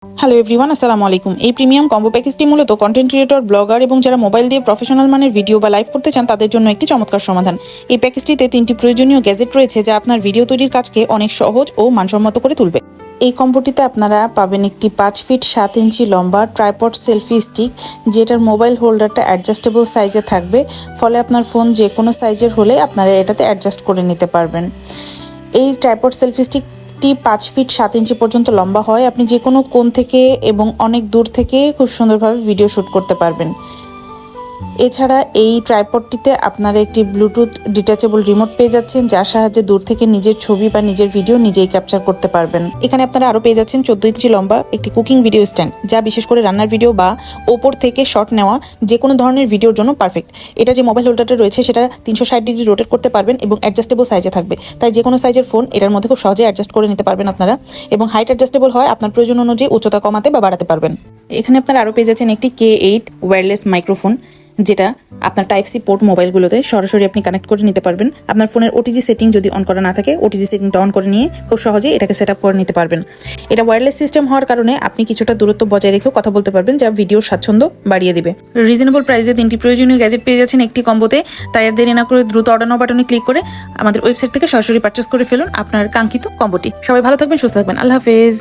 Hello everyone, আসসালামু আলাইকুম। এই প্রিমিয়াম কম্বো প্যাকেজটি মূলত কন্টেন্ট ক্রিয়েটর, ব্লগার এবং যারা মোবাইল দিয়ে প্রফেশনাল মানের ভিডিও বা লাইভ করতে চান তাদের জন্য একটি চমৎকার সমাধান। এই প্যাকেজটিতে 3টি প্রয়োজনীয় গ্যাজেট রয়েছে যা আপনার ভিডিও তৈরির কাজকে অনেক সহজ ও মানসম্মত করে তুলবে। এই কম্বোটিতে আপনারা পাবেন একটি 5 ফিট 7 ইঞ্চি লম্বা ট্রাইপড সেলফি স্টিক, যেটার মোবাইল হোল্ডারটা অ্যাডজাস্টেবল সাইজে থাকবে, ফলে আপনার ফোন যে কোনো সাইজের হলে আপনারা এটাতে অ্যাডজাস্ট করে নিতে পারবেন। এই ট্রাইপড সেলফি স্টিক 5 ফিট 7 ইঞ্চি পর্যন্ত লম্বা হয়। আপনি যে কোনো কোণ থেকে এবং অনেক দূর থেকে খুব সুন্দরভাবে ভিডিও শ্যুট করতে পারবেন। এছাড়া এই ট্রাইপডটিতে আপনারা একটি ব্লুটুথ ডিটাচেবল রিমোট পেয়ে যাচ্ছেন, যার সাহায্যে দূর থেকে নিজের ছবি বা নিজের ভিডিও নিজেই ক্যাপচার করতে পারবেন। এখানে আপনারা আরও পেয়ে যাচ্ছেন 14 ইঞ্চি লম্বা একটি কুকিং ভিডিও স্ট্যান্ড, যা বিশেষ করে রান্নার ভিডিও বা ওপর থেকে শট নেওয়া যে কোনো ধরনের ভিডিওর জন্য পারফেক্ট। এটা যে মোবাইল হোল্ডারটা রয়েছে সেটা 360 ডিগ্রি রোটেট করতে পারবেন এবং অ্যাডজাস্টেবল সাইজে থাকবে, তাই যে কোনো সাইজের ফোন এটার মধ্যে খুব সহজে অ্যাডজাস্ট করে নিতে পারবেন আপনারা, এবং হাইট অ্যাডজাস্টেবল হয়, আপনার প্রয়োজন অনুযায়ী উচ্চতা কমাতে বা বাড়াতে পারবেন। এখানে আপনারা আরও পেয়ে যাচ্ছেন একটি K8 ওয়্যারলেস মাইক্রোফোন, যেটা আপনার টাইপ সি পোর্ট মোবাইলগুলোতে সরাসরি আপনি কানেক্ট করে নিতে পারবেন। আপনার ফোনের ওটিজি সেটিং যদি অন করা না থাকে, ওটিজি সেটিংটা অন করে নিয়ে খুব সহজেই এটাকে সেট আপ করে নিতে পারবেন। এটা ওয়্যারলেস সিস্টেম হওয়ার কারণে আপনি কিছুটা দূরত্ব বজায় রেখেও কথা বলতে পারবেন, যা ভিডিওর স্বাচ্ছন্দ্য বাড়িয়ে দিবে। রিজনেবল প্রাইসে 3টি প্রয়োজনীয় গ্যাজেট পেয়ে যাচ্ছেন একটি কম্বোতে, তাই আর দেরি না করে দ্রুত অর্ডার নাও বাটনে ক্লিক করে আমাদের ওয়েবসাইট থেকে সরাসরি পারচেস করে ফেলুন আপনার কাঙ্ক্ষিত কম্বোটি। সবাই ভালো থাকবেন, সুস্থ থাকবেন। আল্লাহ হাফেজ।